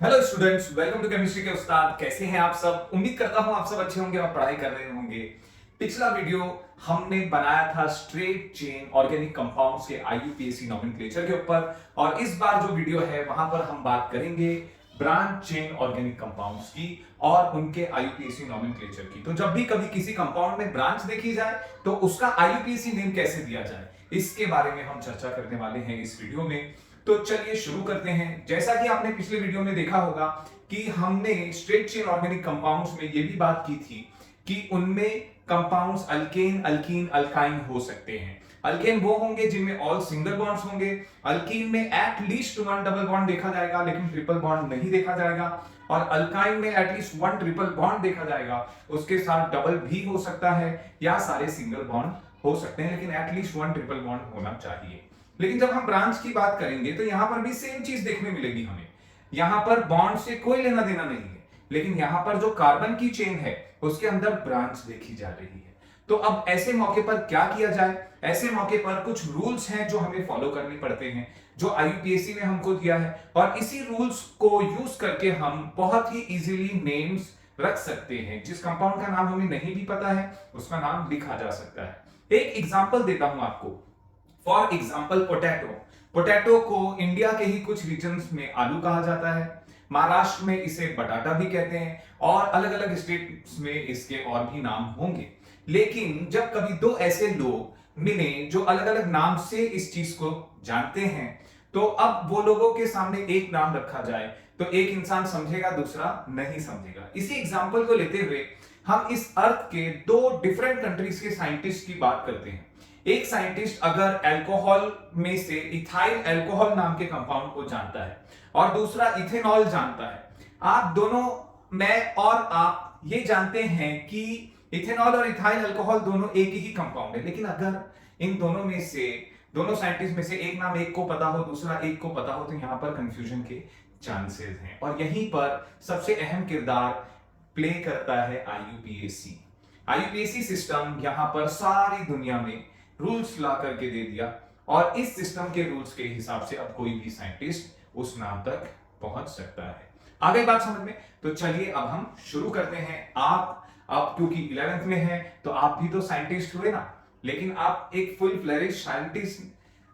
Hello students, welcome to chemistry के उस्ताद। कैसे हैं आप सब? उम्मीद करता हूं आप सब अच्छे होंगे और पढ़ाई कर रहे होंगे। पिछला वीडियो हमने बनाया था स्ट्रेट चेन ऑर्गेनिक कंपाउंड्स के आईयूपीएसी नोमेनक्लेचर के ऊपर, और इस बार जो वीडियो है वहां पर हम बात करेंगे ब्रांच चेन ऑर्गेनिक कंपाउंड्स की और उनके आईयूपीएसी नोमेनक्लेचर की। तो जब भी कभी किसी कंपाउंड में ब्रांच देखी जाए तो उसका आईयूपीएसी नेम कैसे दिया जाए, इसके बारे में हम चर्चा करने वाले हैं इस वीडियो में। तो चलिए शुरू करते हैं। जैसा कि आपने पिछले वीडियो में देखा होगा कि हमने स्ट्रेट चेन ऑर्गेनिक कंपाउंड्स में ये भी बात की थी कि उनमें कंपाउंड्स अल्केन, अल्कीन, अल्काइन हो सकते हैं। अल्केन वो होंगे जिनमें ऑल सिंगल बॉन्ड्स होंगे। अल्कीन में एटलीस्ट वन डबल बॉन्ड देखा जाएगा लेकिन ट्रिपल बॉन्ड नहीं देखा जाएगा। और अल्काइन में एटलीस्ट वन ट्रिपल बॉन्ड देखा जाएगा, उसके साथ डबल भी हो सकता है या सारे सिंगल बॉन्ड हो सकते हैं, लेकिन एटलीस्ट वन ट्रिपल बॉन्ड होना चाहिए। लेकिन जब हम ब्रांच की बात करेंगे तो यहां पर भी सेम चीज देखने मिलेगी हमें। यहां पर बॉन्ड से कोई लेना देना नहीं है, लेकिन यहां पर जो कार्बन की चेन है उसके अंदर ब्रांच देखी जा रही है। तो अब ऐसे मौके पर क्या किया जाए? ऐसे मौके पर कुछ रूल्स हैं जो हमें फॉलो करने पड़ते हैं, जो आईयूपीएसी ने हमको दिया है, और इसी रूल्स को यूज करके हम बहुत ही इजीली नेम्स रख सकते हैं। जिस कंपाउंड का नाम हमें नहीं भी पता है उसका नाम लिखा जा सकता है। एक एग्जांपल देता हूं आपको। For example potato. पोटैटो को इंडिया के ही कुछ रीजन्स में आलू कहा जाता है, महाराष्ट्र में इसे बटाटा भी कहते हैं, और अलग अलग स्टेट्स में इसके और भी नाम होंगे। लेकिन जब कभी दो ऐसे लोग मिले जो अलग अलग नाम से इस चीज को जानते हैं, तो अब वो लोगों के सामने एक नाम रखा जाए तो एक इंसान समझेगा, दूसरा नहीं समझेगा। इसी एग्जाम्पल को लेते हुए हम इस अर्थ के दो डिफरेंट कंट्रीज के साइंटिस्ट की बात करते हैं। एक साइंटिस्ट अगर अल्कोहल में से इथाइल अल्कोहल नाम के कंपाउंड को जानता है और दूसरा इथेनॉल जानता है, आप दोनों, मैं और आप ये जानते हैं कि इथेनॉल और इथाइल अल्कोहल दोनों एक ही कंपाउंड है, लेकिन अगर इन दोनों में से, दोनों साइंटिस्ट में से एक नाम एक को पता हो, दूसरा एक को पता हो, तो यहां पर कंफ्यूजन के चांसेस हैं। और यहीं पर सबसे अहम किरदार प्ले करता है आईयूपीएसी। आईयूपीएसी सिस्टम यहां पर सारी दुनिया में रूल्स ला करके दे दिया, और इस सिस्टम के रूल्स के हिसाब से अब कोई भी साइंटिस्ट उस नाम तक पहुंच सकता है। आ गई बात समझ में? तो चलिए अब हम शुरू करते हैं। आप अब क्योंकि 11th में हैं तो आप भी तो साइंटिस्ट हुए ना, लेकिन आप एक फुल फ्लेरिश साइंटिस्ट,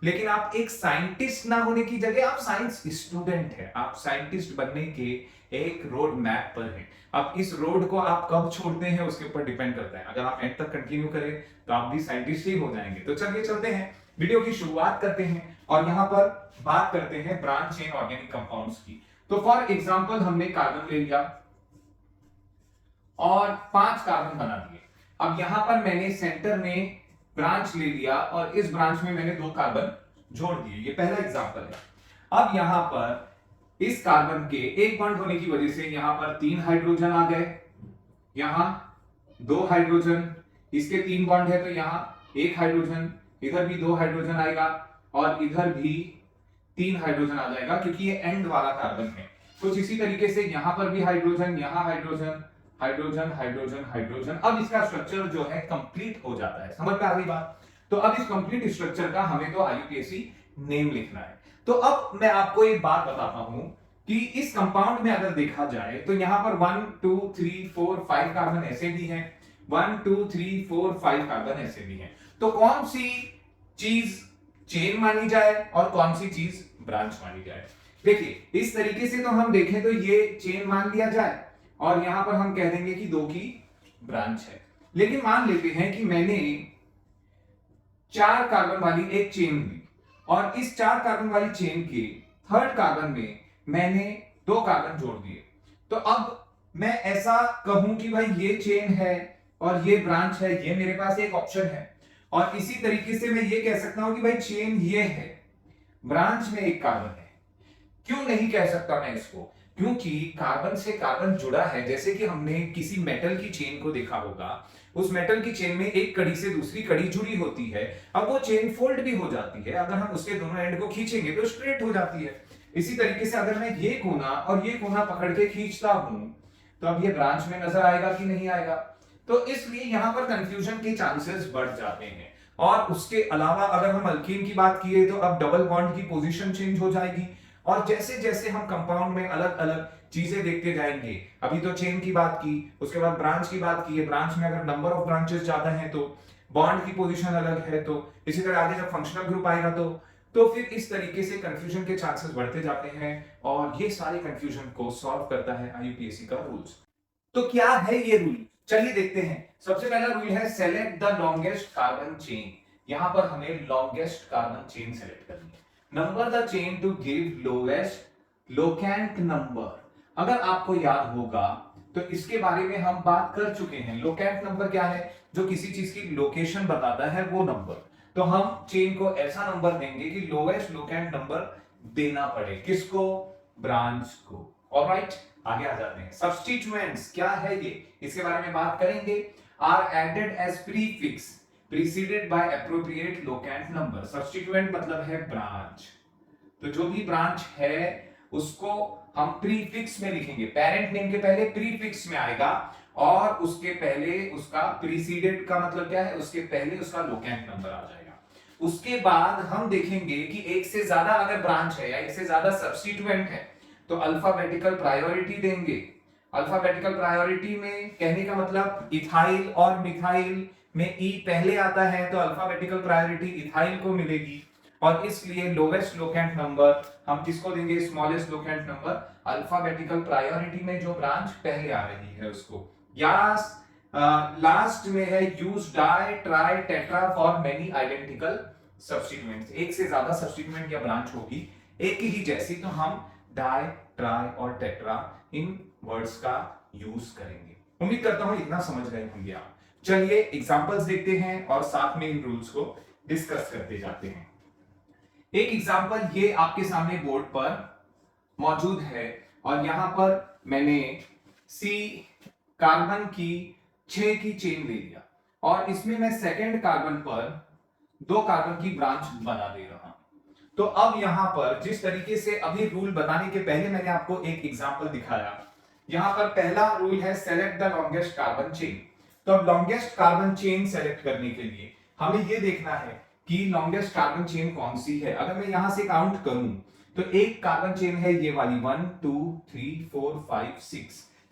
लेकिन आप एक साइंटिस्ट ना होने की जगह आप साइंस स्टूडेंट हैं। आप साइंटिस्ट बनने के एक रोड मैप पर हैं। अब इस रोड को आप कब छोड़ते हैं उसके ऊपर डिपेंड करता है। अगर आप एंड तक कंटिन्यू करें तो आप भी साइंटिस्ट ही हो जाएंगे। तो चलिए चलते हैं, वीडियो की शुरुआत करते हैं और यहां पर बात करते हैं ब्रांच चेन ऑर्गेनिक कंपाउंड्स की। तो फॉर एग्जांपल हमने कार्बन ले लिया और 5 कार्बन बना दिए। अब यहां पर मैंने सेंटर में ब्रांच ले लिया और इस ब्रांच में मैंने 2 कार्बन जोड़ दिए। ये पहला एग्जांपल है। अब यहां पर इस कार्बन के एक बॉन्ड होने की वजह से यहां पर 3 हाइड्रोजन आ गए, यहां 2 हाइड्रोजन, इसके 3 बॉन्ड है तो यहां 1 हाइड्रोजन, इधर भी 2 हाइड्रोजन आएगा और इधर भी 3 हाइड्रोजन आ जाएगा क्योंकि ये एंड वाला कार्बन है। कुछ इसी तरीके से यहां पर भी हाइड्रोजन, यहां हाइड्रोजन, हाइड्रोजन, हाइड्रोजन, हाइड्रोजन। अब इसका स्ट्रक्चर जो है कंप्लीट हो जाता है। समझ में आ गई बात? तो अब इस कंप्लीट स्ट्रक्चर का हमें तो आईयूपीएसी नेम लिखना है। तो अब मैं आपको एक बात बताता हूं कि इस कंपाउंड में अगर देखा जाए तो यहां पर 1 2 3 4 5 कार्बन ऐसे भी हैं, 1 2 3 4 5 कार्बन ऐसे भी हैं। तो कौन सी चीज चेन मानी जाए और कौन सी चीज ब्रांच मानी जाए? देखिए, इस तरीके से तो हम देखें तो ये चेन मान लिया जाए और यहां पर हम कह देंगे कि 2 की ब्रांच है। लेकिन मान लेते हैं कि मैंने 4 कार्बन वाली एक चेन ली और इस 4 कार्बन वाली चेन के थर्ड कार्बन में मैंने 2 कार्बन जोड़ दिए। तो अब मैं ऐसा कहूं कि भाई ये चेन है और ये ब्रांच है, ये मेरे पास एक ऑप्शन है। और इसी तरीके से मैं ये कह सकता हूं कि भाई चेन ये है, ब्रांच में एक कार्बन है। क्यों नहीं कह सकता मैं इसको? क्योंकि कार्बन से कार्बन जुड़ा है। जैसे कि हमने किसी मेटल की चेन को देखा होगा, उस मेटल की चेन में एक कड़ी से दूसरी कड़ी जुड़ी होती है। अब वो चेन फोल्ड भी हो जाती है, अगर हम उसके दोनों एंड को खींचेंगे तो स्ट्रेट हो जाती है। इसी तरीके से अगर मैं ये कोना और ये कोना पकड़ के खींचता हूं तो अब ये ब्रांच में नजर आएगा कि नहीं आएगा? तो इसलिए यहां पर कंफ्यूजन के चांसेस बढ़ जाते हैं। और उसके अलावा अगर हम अल्कीन की बात किए तो अब डबल बॉन्ड की पोजीशन चेंज हो जाएगी। और जैसे जैसे हम कंपाउंड में अलग अलग चीजें देखते जाएंगे, अभी तो चेन की बात की, उसके बाद ब्रांच की बात की है, ब्रांच में अगर नंबर ऑफ ब्रांचेस ज्यादा हैं तो बॉन्ड की पोजीशन अलग है, तो इसी तरह आगे जब फंक्शनल ग्रुप आएगा तो फिर इस तरीके से कंफ्यूजन के चांसेस बढ़ते जाते हैं, और ये सारे कंफ्यूजन को सॉल्व करता है आईयूपीएसी का रूल्स। तो क्या है ये रूल, चलिए देखते हैं। सबसे पहला रूल है select the longest carbon chain. यहां पर हमें लॉन्गेस्ट कार्बन चेन सेलेक्ट करनी है। Number the chain to give lowest locant number. अगर आपको याद होगा तो इसके बारे में हम बात कर चुके हैं। लोकेंट नंबर क्या है, जो किसी चीज की लोकेशन बताता है वो नंबर। तो हम चेन को ऐसा नंबर देंगे कि लोवेस्ट लोकेंट नंबर देना पड़े, किसको, ब्रांच को। ऑलराइट, आगे आ जाते हैं। सब्स्टिट्यूएंट्स क्या है ये, इसके बारे में बात करेंगे। Are added as prefix preceded by appropriate locant number. Substituent मतलब है ब्रांच, तो जो भी ब्रांच है उसको हम प्रीफिक्स में लिखेंगे। पेरेंट नेम के पहले प्रीफिक्स में आएगा, और उसके पहले उसका प्रीसीडेड का मतलब क्या है, उसके पहले उसका लोकेंट नंबर आ जाएगा। उसके बाद हम देखेंगे कि एक से ज्यादा अगर ब्रांच है या एक से ज्यादा सब्स्टिट्यूएंट है तो अल्फाबेटिकल प्रायोरिटी देंगे। अल्फाबेटिकल प्रायोरिटी में कहने का मतलब इथाइल और मिथाइल में ई पहले आता है तो अल्फाबेटिकल प्रायोरिटी इथाइल को मिलेगी, और इसलिए लोवेस्ट लोकेंट नंबर हम किसको देंगे, smallest locant number, alphabetical priority में जो ब्रांच पहले आ रही है उसको। या लास्ट में है use die tri tetra for many identical substituents. एक से ज्यादा सब्स्टिट्यूएंट या ब्रांच होगी एक ही जैसी तो हम डाई ट्राई और टेट्रा इन वर्ड्स का यूज करेंगे। उम्मीद करता हूं इतना समझ गए होंगे आप। चलिए एग्जांपल्स देखते हैं और साथ में इन रूल्स को डिस्कस करते जाते हैं। एक एग्जांपल ये आपके सामने बोर्ड पर मौजूद है, और यहां पर मैंने सी कार्बन की 6 की चेन ले लिया, और इसमें मैं सेकंड कार्बन पर 2 कार्बन की ब्रांच बना दे रहा हूं। तो अब यहां पर जिस तरीके से अभी रूल बताने के पहले मैंने आपको एक एग्जांपल दिखाया, यहां पर पहला रूल है select the longest carbon chain. तो अब लॉन्गेस्ट कार्बन चेन सेलेक्ट करने के लिए हमें यह देखना है कि लॉन्गेस्ट कार्बन चेन कौन सी है। अगर मैं यहां से काउंट करूं तो एक कार्बन चेन है ये वाली 1 2 3 4 5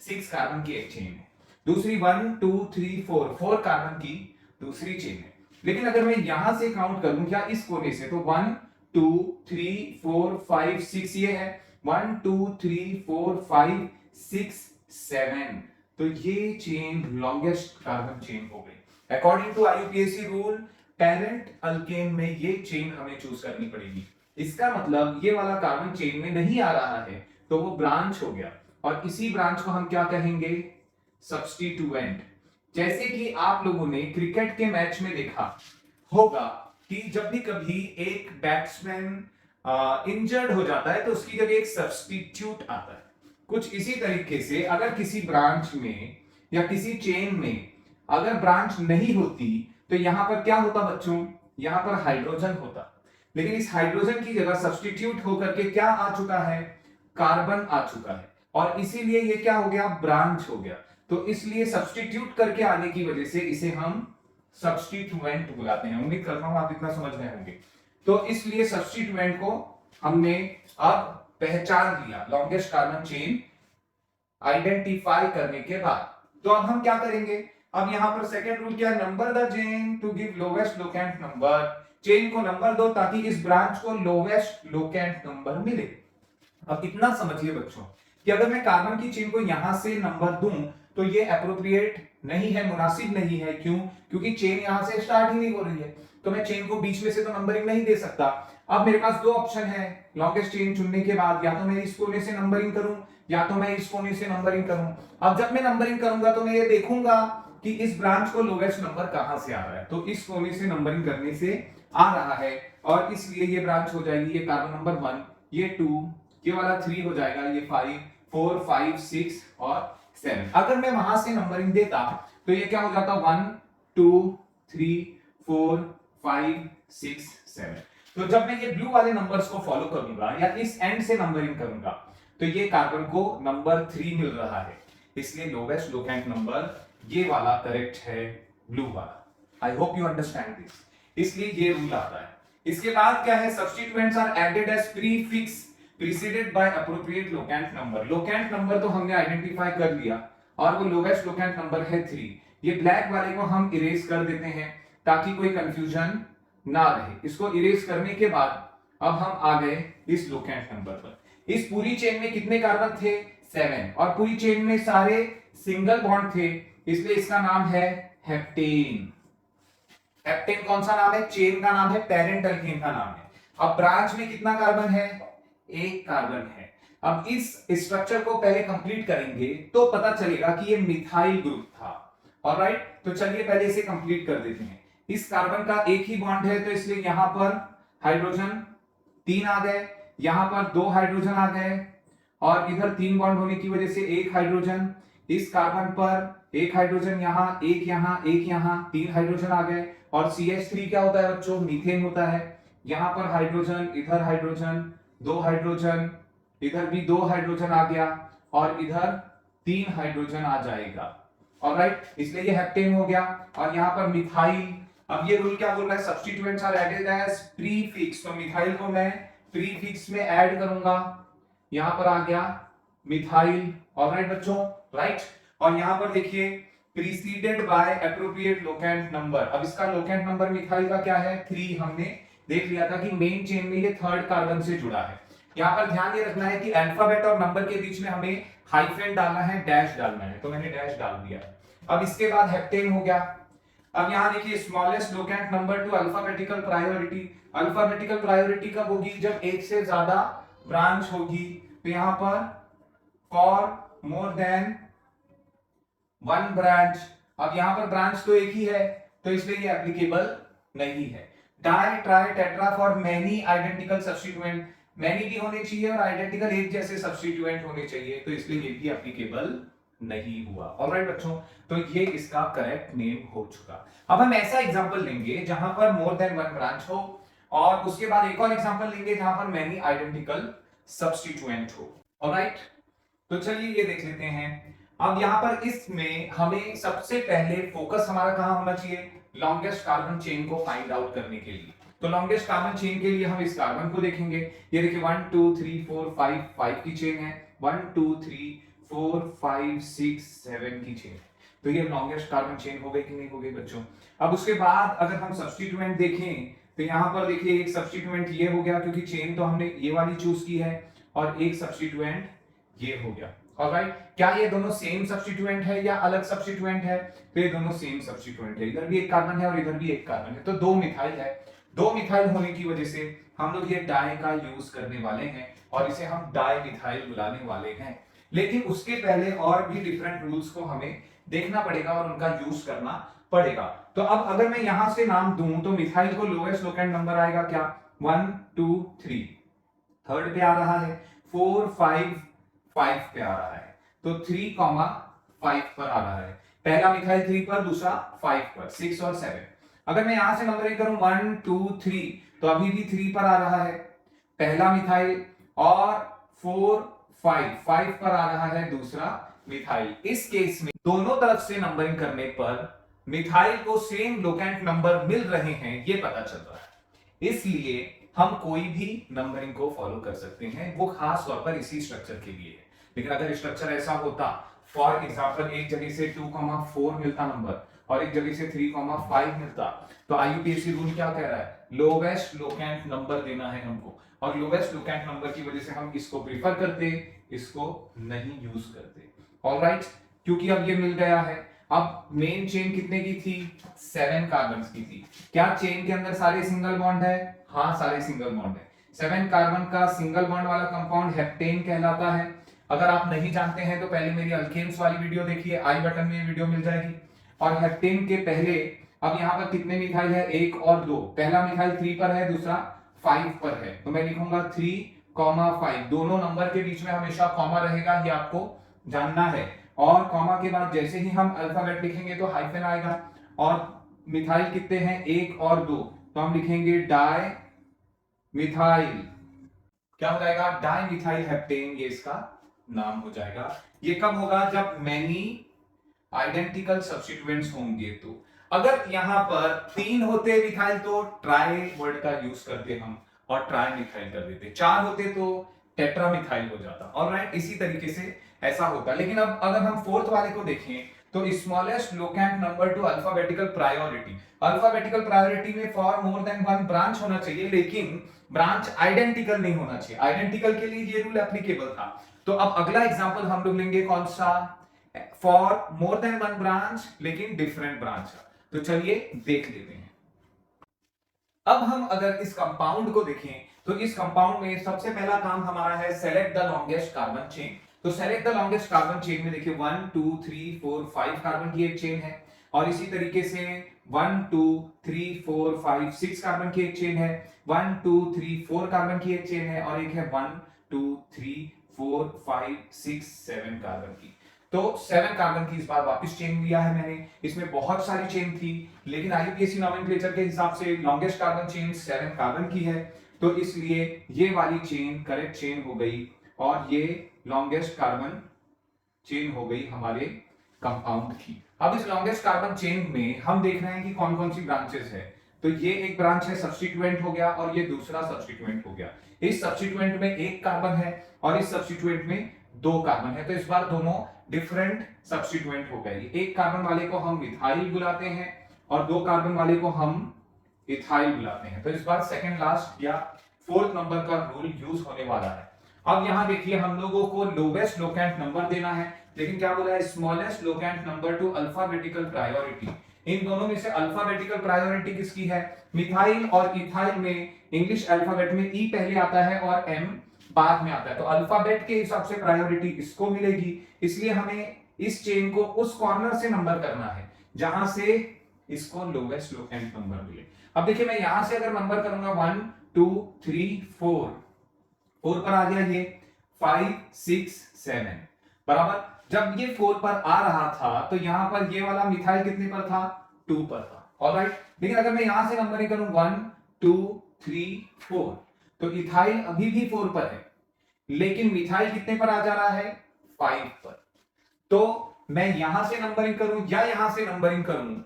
6 कार्बन की एक चेन है। दूसरी 1 2 3 4 कार्बन की दूसरी चेन है। लेकिन अगर मैं यहां से काउंट करूं क्या इस कोने से, तो 1 2 3 4 5 6 ये है, 1 2 3 4 5 6 7, तो ये चेन लॉन्गेस्ट कार्बन चेन हो गई। According to IUPAC rule parent alkane में ये चेन हमें चूज करनी पड़ेगी। इसका मतलब ये वाला कार्बन चेन में नहीं आ रहा है तो वो ब्रांच हो गया, और इसी ब्रांच को हम क्या कहेंगे, सब्स्टिट्यूएंट। जैसे कि आप लोगों ने क्रिकेट के मैच में देखा होगा कि जब भी कभी एक बैट्समैन इंजर्ड हो जाता है तो उसकी जगह एक सब्स्टिट्यूट आता है। कुछ इसी तरीके से अगर किसी ब्रांच में या किसी चेन में अगर ब्रांच नहीं होती तो यहां पर क्या होता बच्चों, यहां पर हाइड्रोजन होता, लेकिन इस हाइड्रोजन की जगह सब्स्टिट्यूट होकर के क्या आ चुका है, कार्बन आ चुका है, और इसीलिए ये क्या हो गया, ब्रांच हो गया। तो इसलिए सब्स्टिट्यूट करके आने की वजह से इसे हम सब्स्टिट्यूएंट बुलाते हैं। उम्मीद करता हूं आप इतना समझ गए होंगे। तो इसलिए सब्स्टिट्यूएंट को हमने अब पहचान लिया लॉन्गेस्ट कार्बन चेन आइडेंटिफाई करने के बाद। तो अब हम क्या करेंगे, अब यहां पर सेकंड रूल क्या है, number the chain to give lowest locant number. Chain को नंबर दो ताकि इस ब्रांच को लोवेस्ट लोकेंट नंबर मिले। अब इतना समझिए बच्चों कि अगर मैं कार्बन की चेन को यहां से नंबर दूं तो ये एप्रोप्रिएट नहीं है, मुनासिब नहीं है। क्यों, क्योंकि चेन यहां से स्टार्ट ही नहीं हो रही है, तो मैं चेन को बीच में से तो नंबरिंग नहीं दे सकता। अब मेरे पास दो ऑप्शन है लॉन्गेस्ट चेन चुनने के बाद, या तो मैं इस कोने से नंबरिंग करूं या तो मैं इस कोने से नंबरिंग करूं। अब जब मैं नंबरिंग करूंगा तो मैं ये देखूंगा कि इस ब्रांच को लोवेस्ट नंबर कहां से आ रहा है, तो इस कोने से नंबरिंग करने से आ रहा है, और इसलिए ये ब्रांच हो जाएगी, ये कार्बन नंबर 1, ये 2, ये वाला 3 हो जाएगा, ये 5 4 5 6 और 7। अगर मैं वहां से नंबरिंग देता तो ये क्या हो जाता, 1 2 3 4 5 6 7। तो जब मैं ये ब्लू वाले नंबर्स को फॉलो करूंगा या इस एंड से नंबरिंग करूंगा तो ये कार्बन को नंबर 3 मिल रहा है, इसलिए लोवेस्ट लोकेंट नंबर ये वाला करेक्ट है, ब्लू वाला। I hope you understand this. इसलिए ये रूल आता है। इसके बाद क्या है, substituents are added as prefix preceded by appropriate locant number. Locant number तो हमने आइडेंटिफाई कर लिया और वो लोवेस्ट लोकेंट नंबर है 3। ये ब्लैक वाले को हम इरेज कर देते हैं ताकि कोई कंफ्यूजन ना रहे। इसको इरेज करने के बाद अब हम आ गए इस लोकेंट नंबर पर। इस पूरी चेन में कितने कार्बन थे? 7। और पूरी चेन में सारे सिंगल बॉन्ड थे, इसलिए इसका नाम है हेप्टेन। हेप्टेन कौन सा नाम है? चेन का नाम है, पेरेंट अल्केन का नाम है। अब ब्रांच में कितना कार्बन है? 1 कार्बन है। अब इस स्ट्रक्चर को पहले कंप्लीट करेंगे तो पता चलेगा कि ये मिथाइल ग्रुप था। ऑलराइट, तो चलिए पहले इसे कंप्लीट कर देते हैं। इस कार्बन का एक ही बॉन्ड है तो इसलिए यहां पर हाइड्रोजन 3 आ गए, यहां पर 2 हाइड्रोजन आ गए और इधर 3 बॉन्ड होने की वजह से 1 हाइड्रोजन। इस कार्बन पर 1 हाइड्रोजन यहां, 1 यहां, 1 यहां, 3 हाइड्रोजन आ गए। और CH3 क्या होता है बच्चों? मीथेन होता है। यहां पर हाइड्रोजन, इधर हाइड्रोजन, 2 हाइड्रोजन, इधर भी 2 हाइड्रोजन आ गया और इधर 3 हाइड्रोजन आ जाएगा। ऑलराइट, इसलिए ये हेप्टेन हो गया। और यहां पर मिथाइल, अब ये रूल क्या बोल रहा है? Substituents are added as prefix. तो मिथाइल को मैं प्रीफिक्स में ऐड करूंगा, यहां पर आ गया मिथाइल। ऑलराइट बच्चों, राइट। और यहां पर देखिए preceded by appropriate locant number. अब इसका लोकेंट नंबर मिथाइल का क्या है? 3। हमने देख लिया था कि मेन चेन में ये 3rd कार्बन से जुड़ा है। यहां पर ध्यान ये रखना है कि अल्फाबेट और नंबर के बीच में हमें हाइफन डालना है, डैश डालना है, तो मैंने डैश डाल दिया। अब इसके बाद हेप्टेन हो गया। अब यहां देखिए smallest locant number two alphabetical priority. Alphabetical priority कब होगी? जब एक से ज्यादा ब्रांच होगी। तो यहां पर फॉर मोर देन 1 ब्रांच। अब यहां पर ब्रांच तो एक ही है तो इसलिए ये एप्लीकेबल नहीं है। Di, tri, tetra for many identical substituent. Many भी होने चाहिए और आइडेंटिकल एक जैसे सब्स्टिट्यूएंट होने चाहिए, तो इसलिए ये भी एप्लीकेबल नहीं हुआ। ऑलराइट बच्चों, तो ये इसका करेक्ट नेम हो चुका। अब हम ऐसा एग्जांपल लेंगे जहां पर मोर देन 1 ब्रांच हो और उसके बाद एक और एग्जांपल लेंगे जहां पर मेनी आइडेंटिकल सब्स्टिट्यूएंट हो। ऑलराइट, तो चलिए ये देख लेते हैं। अब यहां पर इसमें हमें सबसे पहले फोकस हमारा कहां होना चाहिए? लॉन्गेस्ट कार्बन चेन को फाइंड आउट करने के लिए। तो लॉन्गेस्ट कार्बन चेन के लिए हम इस कार्बन को देखेंगे। ये देखिए 1 2 3 4 5 5 की चेन है, 1 2 3 4 5 6 7 की चेन है। तो ये लॉन्गेस्ट कार्बन चेन हो गई कि नहीं हो गई बच्चों? अब उसके बाद अगर हम सब्स्टिट्यूएंट देखें तो यहां पर देखिए एक सब्स्टिट्यूएंट ये हो गया क्योंकि चेन तो हमने ये वाली चूज की है, और एक सब्स्टिट्यूएंट ये हो गया। ऑलराइट, क्या ये दोनों सेम सब्स्टिट्यूएंट है या अलग सब्स्टिट्यूएंट है? तो ये दोनों सेम सब्स्टिट्यूएंट है। इधर भी एक कार्बन है और इधर भी एक कार्बन है, तो 2 मिथाइल है। 2 मिथाइल होने की वजह से हम लोग ये डाई का यूज करने वाले हैं और इसे हम डाई मिथाइल बुलाने वाले हैं। लेकिन उसके पहले और भी डिफरेंट रूल्स को हमें देखना पड़ेगा और उनका यूज करना पड़ेगा। तो अब अगर मैं यहां से नाम दूं तो मिथाइल को लोएस्ट लोकेंट नंबर आएगा क्या? 1 2 3, 3rd पे आ रहा है, 4 5 5 पे आ रहा है, तो 3, 5 पर आ रहा है। पहला मिथाइल 3 पर, दूसरा 5 पर, 6 और 7। अगर मैं यहां से नंबरिंग करूं 1 2 3 तो अभी भी 3 पर आ रहा है पहला मिथाइल, और 4 5 पर आ रहा है दूसरा मिथाइल। इस केस में दोनों तरफ से नंबरिंग करने पर मिथाइल को सेम लोकेंट नंबर मिल रहे हैं, ये पता चल रहा है। इसलिए हम कोई भी नंबरिंग को फॉलो कर सकते हैं, वो खास तौर पर इसी स्ट्रक्चर के लिए है। लेकिन अगर स्ट्रक्चर ऐसा होता, फॉर एग्जांपल एक जगह से 2, 4 मिलता नंबर और एक जगह से 3, 5 मिलता, तो आईयूपीएसी रूल क्या कह रहा है? लोवेस्ट लोकेंट नंबर देना है हमको, और लोवेस्ट लोकेंट नंबर की वजह से हम इसको प्रीफर करते, इसको नहीं यूज करते। ऑलराइट, क्योंकि अब ये मिल गया है। अब मेन चेन कितने की थी? 7 कार्बन की थी। क्या चेन के अंदर सारे सिंगल बॉन्ड है? हाँ, सारे सिंगल बॉन्ड है। 7 कार्बन का सिंगल बॉन्ड वाला कंपाउंड हेप्टेन कहलाता है। अगर आप नहीं जानते हैं तो पहले मेरी अल्केन्स वाली वीडियो देखिए, आई बटन में वीडियो मिल जाएगी। और हेप्टेन के पहले अब यहाँ पर कितने मिथाइल है? 1 और 2। पहला मिथाइल 3 पर है, दूसरा 5 पर है, तो मैं लिखूंगा 3, 5। दोनों नंबर के बीच में हमेशा कॉमा रहेगा, ये आपको जानना है। और कॉमा के बाद जैसे ही हम अल्फाबेट लिखेंगे तो हाइफन आएगा। और मिथाइल कितने हैं? 1 और 2, तो हम लिखेंगे डाई मिथाइल। क्या हो जाएगा? डाई मिथाइल हेप्टेन, ये इसका नाम हो जाएगा। ये कब होगा? जब मेनी आइडेंटिकल सब्स्टिट्यूएंट्स होंगे। तो अगर यहां पर 3 होते मिथाइल तो ट्राई वर्ड का यूज करते हम और ट्राई मिथाइल कर देते। 4 होते तो टेट्रामिथाइल हो जाता। ऑलराइट, इसी तरीके से ऐसा होता। लेकिन अब अगर हम फोर्थ वाले को देखें तो smallest locant number two alphabetical priority, alphabetical priority में for more than one branch होना चाहिए, लेकिन ब्रांच आइडेंटिकल नहीं होना चाहिए। आइडेंटिकल के लिए ये रूल एप्लीकेबल था। तो अब अगला एग्जांपल हम लोग लेंगे कौन सा, for more than one branch लेकिन डिफरेंट ब्रांच। तो चलिए देख लेते हैं। अब हम अगर इस कंपाउंड को देखें तो इस कंपाउंड में सबसे पहला काम हमारा है select the longest carbon chain. तो select the longest carbon chain में देखिए 1 2 3 4 5 कार्बन की एक चेन है, और इसी तरीके से 1 2 3 4 5 6 कार्बन की एक चेन है, 1 2 3 4 कार्बन की एक चेन है, और एक है 1 2 3 4 5 6 7 कार्बन की। तो 7 कार्बन की इस बार वापस चेन लिया है मैंने। इसमें बहुत सारी चेन थी, लेकिन आईयूपीएसी नोमेनक्लेचर के हिसाब से लॉन्गेस्ट कार्बन चेन 7 कार्बन की है, तो इसलिए ये वाली चेन करेक्ट चेन हो गई, और ये लॉन्गेस्ट कार्बन चेन हो गई हमारे कंपाउंड की। अब इस लॉन्गेस्ट कार्बन चेन में हम देख रहे हैं कि कौन कौन सी ब्रांचेस है। तो ये एक ब्रांच है, सब्स्टिट्यूएंट हो गया, और ये दूसरा सब्स्टिट्यूएंट हो गया। इस सब्स्टिट्यूएंट में एक कार्बन है और इस सब्स्टिट्यूएंट में 2 कार्बन है, तो इस बार दोनों डिफरेंट सब्स्टिट्यूएंट हो गए। एक कार्बन वाले को हम मिथाइल बुलाते हैं और 2 कार्बन वाले को हम इथाइल बुलाते हैं। तो इस बार सेकंड लास्ट या फोर्थ नंबर का रूल यूज होने वाला है। अब यहां देखिए हम लोगों को लोवेस्ट लोकेंट नंबर देना है, लेकिन क्या बोला है, smallest locant number two alphabetical priority. इन दोनों में से अल्फाबेटिकल प्रायोरिटी किसकी है, मिथाइल और इथाइल में इंग्लिश अल्फाबेट में ई पहले आता है और एम बाद में आता है, तो अल्फाबेट के हिसाब से प्रायोरिटी इसको मिलेगी। इसलिए हमें इस चेन को उस कॉर्नर से नंबर करना है जहां से इसको लोवेस्ट लोकेंट नंबर मिले। अब देखिए मैं यहां से अगर नंबर करूंगा 1 2 3 4 पर आ गया ये 5 6 7 बराबर। जब ये 4 पर आ रहा था तो यहां पर ये वाला मिथाइल कितने पर था, 2 पर था। ऑलराइट, लेकिन अगर मैं यहां से नंबरिंग करूं 1 2 3 4, तो इथाइल अभी भी 4 पर है, लेकिन मिथाइल कितने पर आ जा रहा है, 5 पर। तो मैं यहां से नंबरिंग करूं या यहां से नंबरिंग करूं,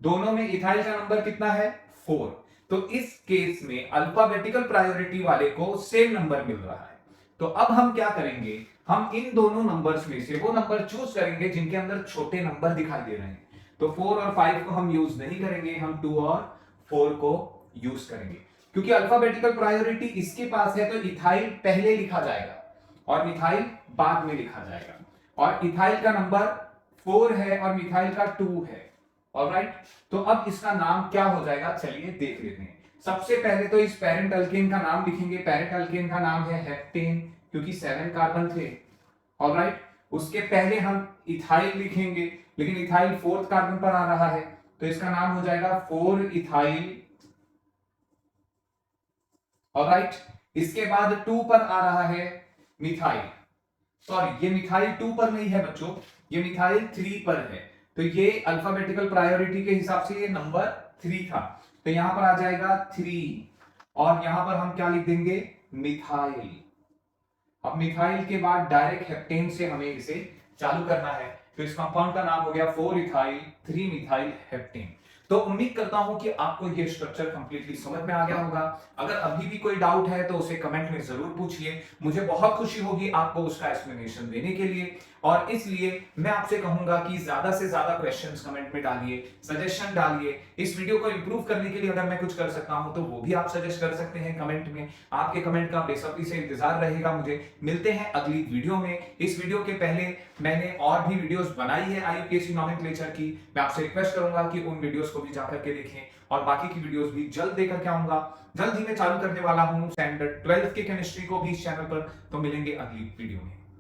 दोनों में इथाइल का नंबर कितना है, 4। तो इस केस में अल्फाबेटिकल प्रायोरिटी वाले को सेम नंबर मिल रहा है। तो अब हम क्या करेंगे, हम इन दोनों नंबर्स में से वो नंबर चूज करेंगे जिनके अंदर छोटे नंबर दिखाई दे रहे हैं। तो 4 और 5 को हम यूज नहीं करेंगे, हम 2 और 4 को यूज करेंगे, क्योंकि अल्फाबेटिकल प्रायोरिटी इसके पास है, तो इथाइल पहले लिखा जाएगा और मिथाइल बाद में लिखा जाएगा, और इथाइल का नंबर 4 है और मिथाइल का 2 है। ऑलराइट, तो अब इसका नाम क्या हो जाएगा, चलिए देख लेते हैं। सबसे पहले तो इस पेरेंट अल्केन का नाम लिखेंगे। पेरेंट अल्केन का नाम है हेप्टेन, क्योंकि 7 कार्बन थे। ऑलराइट, उसके पहले हम इथाइल लिखेंगे, लेकिन इथाइल 4th कार्बन पर आ रहा है, तो इसका नाम हो जाएगा 4 इथाइल। ऑलराइट, इसके बाद 2 पर आ रहा है मिथाइल, सॉरी ये मिथाइल 2 पर नहीं है बच्चों, ये मिथाइल 3 पर है। तो ये अल्फाबेटिकल प्रायोरिटी के हिसाब से ये नंबर 3 था, तो यहां पर आ जाएगा 3, और यहां पर हम क्या लिख देंगे, मिथाइल। अब मिथाइल के बाद डायरेक्ट हेप्टेन से हमें इसे चालू करना है, तो इस कंपाउंड का नाम हो गया 4 इथाइल 3 मिथाइल हेप्टेन। तो उम्मीद करता हूं कि आपको ये स्ट्रक्चर कंप्लीटली समझ में आ गया होगा। अगर अभी भी कोई डाउट है तो उसे कमेंट में जरूर पूछिए, मुझे बहुत खुशी होगी आपको उसका एक्सप्लेनेशन देने के लिए। और इसलिए मैं आपसे कहूंगा कि ज्यादा से ज्यादा क्वेश्चंस कमेंट में डालिए, सजेशन डालिए। इस वीडियो को इंप्रूव करने के लिए अगर मैं कुछ कर सकता हूं तो वो भी आप सजेस्ट कर सकते हैं कमेंट में। आपके कमेंट का बेसब्री से इंतजार रहेगा मुझे। मिलते हैं अगली वीडियो में। इस वीडियो के पहले मैंने और भी वीडियोस बनाई है आईयूपीएसी नोमेनक्लेचर की, मैं आपसे रिक्वेस्ट करूंगा कि उन वीडियोस को भी जाकर के देखें, और बाकी की वीडियोस भी जल्द देकर के आऊंगा। जल्द ही मैं चालू करने वाला हूं स्टैंडर्ड 12th की केमिस्ट्री को भी इस चैनल पर, तो मिलेंगे अगली वीडियो में।